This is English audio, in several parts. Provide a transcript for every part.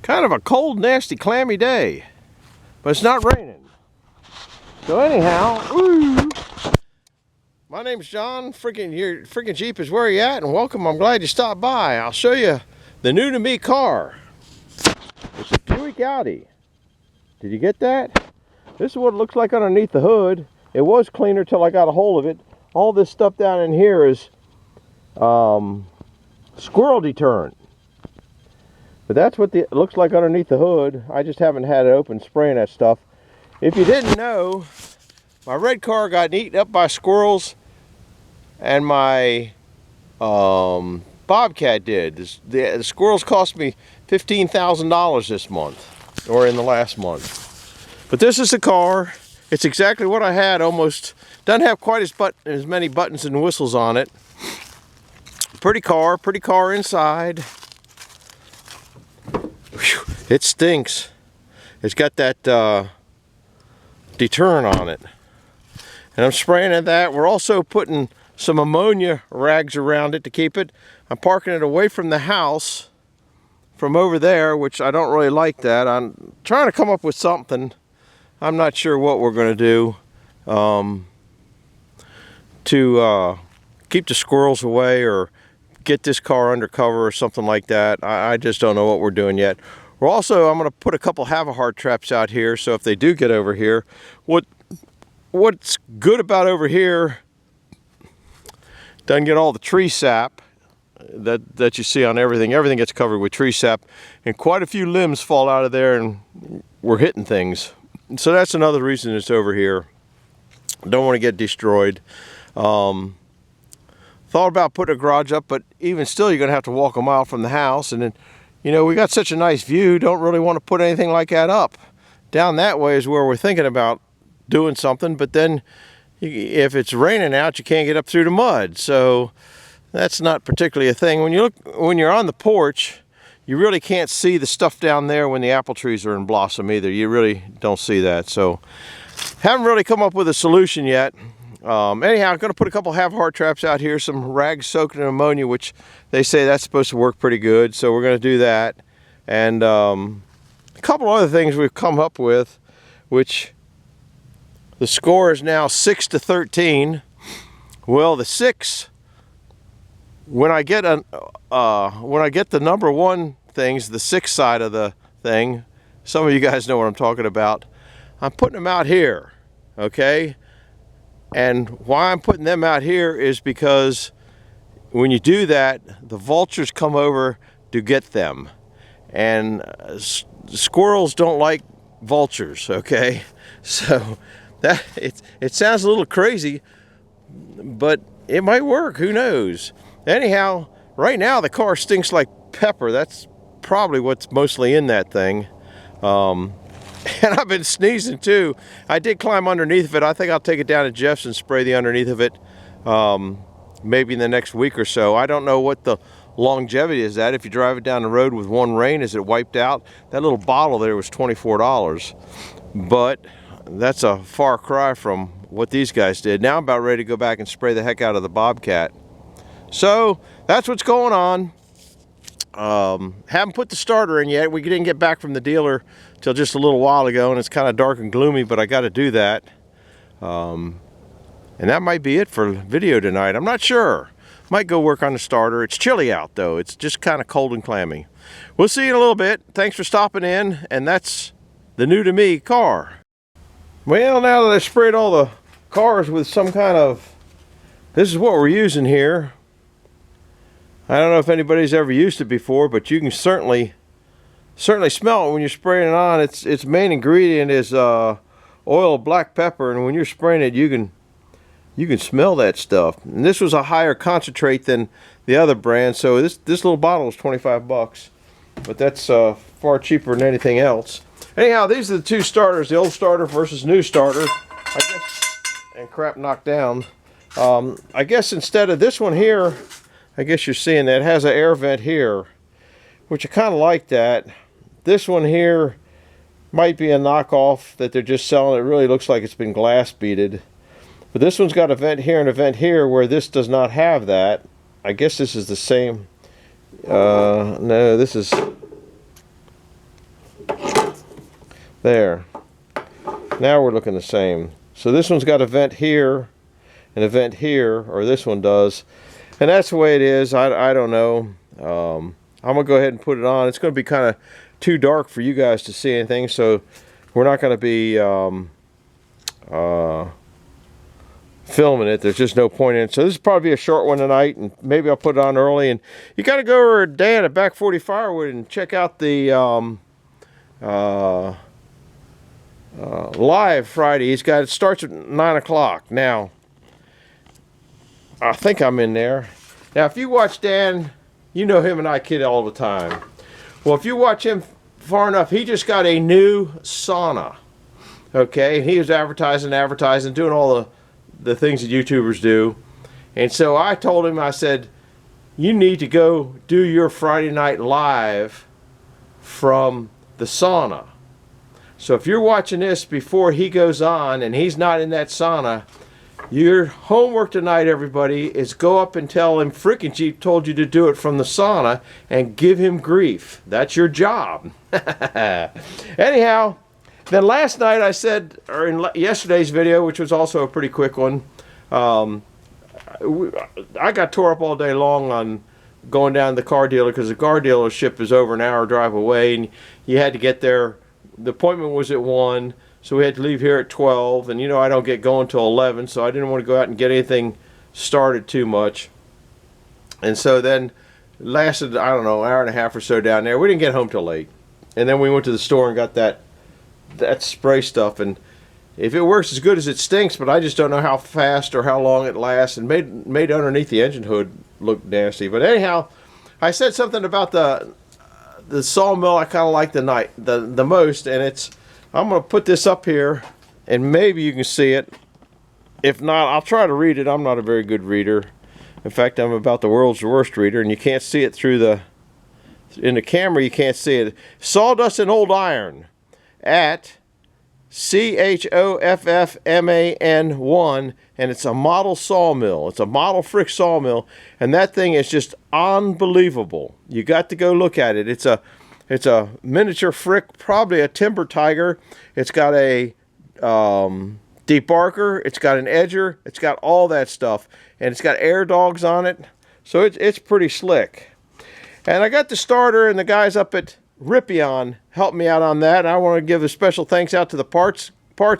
Kind of a cold, nasty, clammy day, but it's not raining. So anyhow, my name's John. Your freaking Jeep is where you at, and welcome. I'm glad you stopped by. I'll show you the new to me car. It's a Buick Audi. Did you get that? This is what it looks like underneath the hood. It was cleaner till I got a hold of it. All this stuff down in here is squirrel deterrent. But that's what it looks like underneath the hood. I just haven't had it open spraying that stuff. If you didn't know, my red car got eaten up by squirrels, and my Bobcat did. The squirrels cost me $15,000 this month, or in the last month. But this is the car. It's exactly what I had. Almost doesn't have quite as many buttons and whistles on it. Pretty car inside. Whew, it stinks. It's got that deterrent on it, and I'm spraying at that. We're also putting some ammonia rags around it to keep it. I'm parking it away from the house from over there, which I don't really like that. I'm trying to come up with something. I'm not sure what we're going to do to keep the squirrels away, or get this car undercover or something like that. I just don't know what we're doing yet. We're also, I'm going to put a couple have-a-heart traps out here, so if they do get over here, what's good about over here, doesn't get all the tree sap that you see on everything. Everything gets covered with tree sap, and quite a few limbs fall out of there, and we're hitting things. So that's another reason it's over here. Don't want to get destroyed. Thought about putting a garage up, but even still, you're going to have to walk a mile from the house. And then, you know, we got such a nice view, don't really want to put anything like that up. Down that way is where we're thinking about doing something, but then if it's raining out, you can't get up through the mud. So that's not particularly a thing. When you're on the porch, you really can't see the stuff down there when the apple trees are in blossom either. You really don't see that. So haven't really come up with a solution yet. Anyhow, I'm going to put a couple have-heart traps out here, some rags soaked in ammonia, which they say that's supposed to work pretty good. So we're going to do that. And a couple other things we've come up with, which the score is now 6-13. Well, the 6, when I get the number one things, the 6 side of the thing, some of you guys know what I'm talking about. I'm putting them out here, okay? And why I'm putting them out here is because when you do that, the vultures come over to get them. And squirrels don't like vultures, okay? So that it sounds a little crazy, but it might work, who knows? Anyhow, right now the car stinks like pepper. That's probably what's mostly in that thing. And I've been sneezing too. I did climb underneath of it. I think I'll take it down to Jeff's and spray the underneath of it maybe in the next week or so. I don't know what the longevity is at. If you drive it down the road with one rain, is it wiped out? That little bottle there was $24. But that's a far cry from what these guys did. Now I'm about ready to go back and spray the heck out of the Bobcat. So that's what's going on. Haven't put the starter in yet. We didn't get back from the dealer till just a little while ago, and it's kind of dark and gloomy, but I got to do that. And that might be it for video tonight. I'm not sure. Might go work on the starter. It's chilly out though. It's just kind of cold and clammy. We'll see you in a little bit. Thanks for stopping in, and that's the new to me car. Well, now that I sprayed all the cars with some kind of, this is what we're using here. I don't know if anybody's ever used it before, but you can certainly smell it when you're spraying it on. Its main ingredient is oil of black pepper, and when you're spraying it, you can smell that stuff. And this was a higher concentrate than the other brand, so this little bottle was 25 bucks, but that's far cheaper than anything else. Anyhow, these are the two starters, the old starter versus new starter. I guess, and crap knocked down. I guess instead of this one here, I guess you're seeing that it has an air vent here, which I kind of like that. This one here might be a knockoff that they're just selling. It really looks like it's been glass beaded. But this one's got a vent here and a vent here, where this does not have that. I guess this is the same. No, this is There. Now we're looking the same. So this one's got a vent here and a vent here, or this one does. And that's the way it is. I don't know. I'm going to go ahead and put it on. It's going to be kind of too dark for you guys to see anything, so we're not going to be filming it. There's just no point in it. So this is probably a short one tonight, and maybe I'll put it on early. And you got to go over to Dan at Back 40 Firewood and check out the live Friday. It starts at 9 o'clock. Now, I think I'm in there. Now, if you watch Dan, you know him and I kid all the time. Well, if you watch him far enough, he just got a new sauna. Okay, he was advertising, doing all the things that YouTubers do. And so I told him, I said, you need to go do your Friday night live from the sauna. So if you're watching this before he goes on and he's not in that sauna, your homework tonight, everybody, is go up and tell him Frickin' Jeep told you to do it from the sauna and give him grief. That's your job. Anyhow, then last night I said, or in yesterday's video, which was also a pretty quick one, I got tore up all day long on going down to the car dealer because the car dealership is over an hour drive away, and you had to get there. The appointment was at 1. So we had to leave here at 12, and you know I don't get going till 11, so I didn't want to go out and get anything started too much. And so then lasted, I don't know, an hour and a half or so down there. We didn't get home till late. And then we went to the store and got that spray stuff, and if it works as good as it stinks, but I just don't know how fast or how long it lasts, and made underneath the engine hood look nasty. But anyhow, I said something about the sawmill I kind of like the most, and I'm going to put this up here, and maybe you can see it. If not, I'll try to read it. I'm not a very good reader. In fact, I'm about the world's worst reader, and you can't see it in the camera, you can't see it. Sawdust and Old Iron at CHOFFMAN1, and it's a model sawmill. It's a model Frick sawmill, and that thing is just unbelievable. You got to go look at it. It's a miniature Frick, probably a timber tiger. It's got a debarker. It's got an edger. It's got all that stuff, and it's got air dogs on it. So it's pretty slick. And I got the starter, and the guys up at Rippion helped me out on that. And I want to give a special thanks out to the parts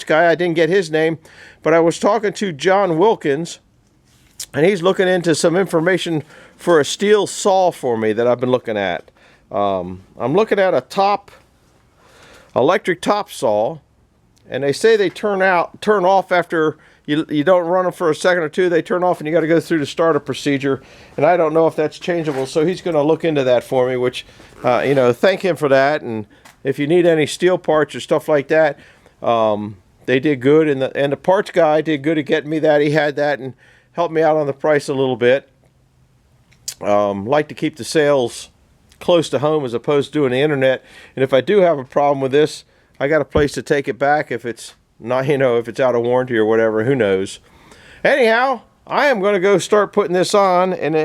guy. I didn't get his name, but I was talking to John Wilkins, and he's looking into some information for a steel saw for me that I've been looking at. I'm looking at a electric top saw, and they say they turn off after you don't run them for a second or two. They turn off, and you got to go through the startup procedure, and I don't know if that's changeable, so he's going to look into that for me, which thank him for that. And if you need any steel parts or stuff like that, they did good, and the parts guy did good at getting me that. He had that and helped me out on the price a little bit. Like to keep the sales close to home as opposed to doing the internet. And if I do have a problem with this, I got a place to take it back if it's not, if it's out of warranty or whatever, who knows. Anyhow, I am going to go start putting this on, and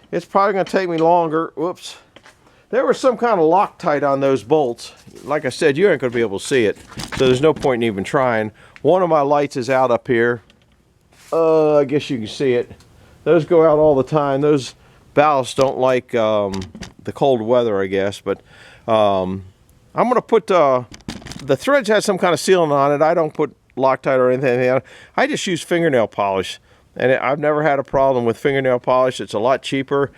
it's probably going to take me longer. Whoops. There was some kind of Loctite on those bolts. Like I said, you ain't going to be able to see it, so there's no point in even trying. One of my lights is out up here. I guess you can see it. Those go out all the time. Those valves don't like the cold weather, I guess. But I'm going to put the threads has some kind of sealant on it. I don't put Loctite or anything on it. I just use fingernail polish, and I've never had a problem with fingernail polish. It's a lot cheaper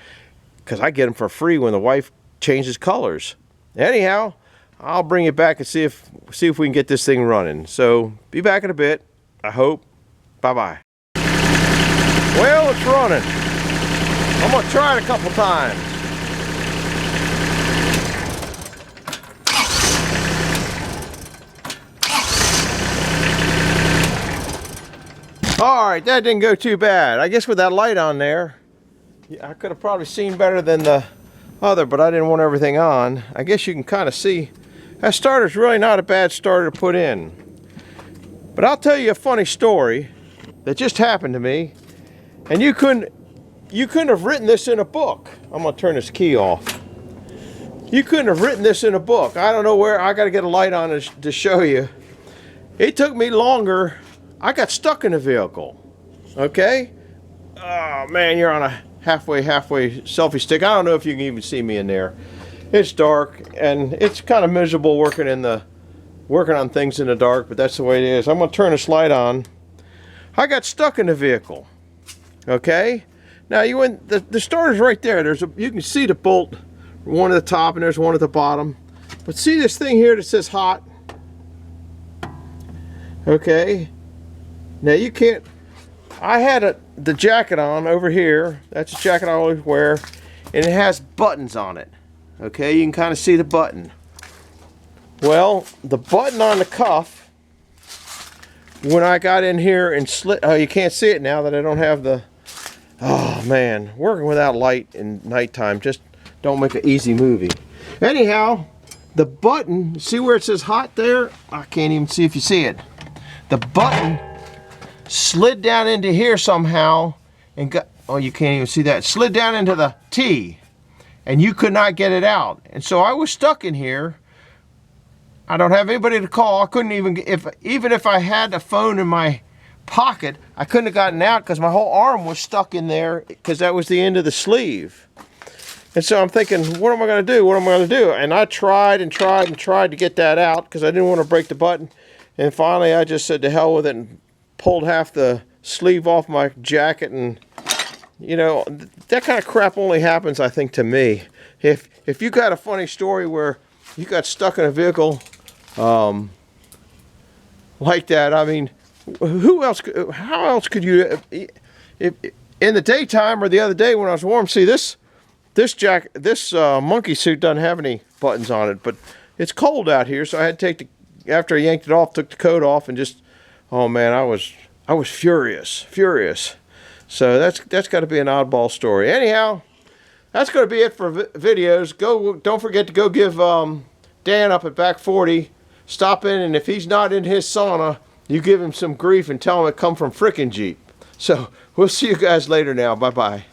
because I get them for free when the wife changes colors. Anyhow, I'll bring it back and see if we can get this thing running. So be back in a bit, I hope. Bye-bye. Well, it's running. I'm going to try it a couple times. All right, that didn't go too bad. I guess with that light on there, I could have probably seen better than the other, but I didn't want everything on. I guess you can kind of see that starter's really not a bad starter to put in. But I'll tell you a funny story that just happened to me, and you couldn't have written this in a book. I'm gonna turn this key off. You couldn't have written this in a book. I don't know where. I got to get a light on it to show you. It took me longer. I got stuck in the vehicle. Okay? Oh man, you're on a halfway selfie stick. I don't know if you can even see me in there. It's dark and it's kind of miserable working on things in the dark, but that's the way it is. I'm gonna turn this light on. I got stuck in the vehicle. Okay? Now the starter's right there. You can see the bolt, one at the top and there's one at the bottom. But see this thing here that says hot? Okay. Now you can't. I had the jacket on over here. That's a jacket I always wear, and it has buttons on it. Okay, you can kind of see the button. Well, the button on the cuff, when I got in here and slid, oh, you can't see it now that I don't have the. Oh man, working without light in nighttime just don't make an easy movie. Anyhow, the button, see where it says hot there? I can't even see if you see it. The button slid down into here somehow and got, oh, you can't even see that. It slid down into the T and you could not get it out. And so I was stuck in here. I don't have anybody to call. I couldn't even, even if I had a phone in my pocket, I couldn't have gotten out because my whole arm was stuck in there because that was the end of the sleeve. And so I'm thinking, what am I going to do? What am I going to do? And I tried and tried and tried to get that out because I didn't want to break the button. And finally I just said to hell with it and pulled half the sleeve off my jacket. And you know, that kind of crap only happens, I think, to me. If you got a funny story where you got stuck in a vehicle like that, I mean, who else? How else could you? If in the daytime or the other day when I was warm, see this monkey suit doesn't have any buttons on it, but it's cold out here, so I had to take after I yanked it off, took the coat off, and just, oh man, I was furious. So that's got to be an oddball story. Anyhow, that's going to be it for videos. Don't forget to go give Dan up at Back 40. Stop in, and if he's not in his sauna, you give him some grief and tell him it come from frickin' Jeep. So we'll see you guys later now. Bye bye.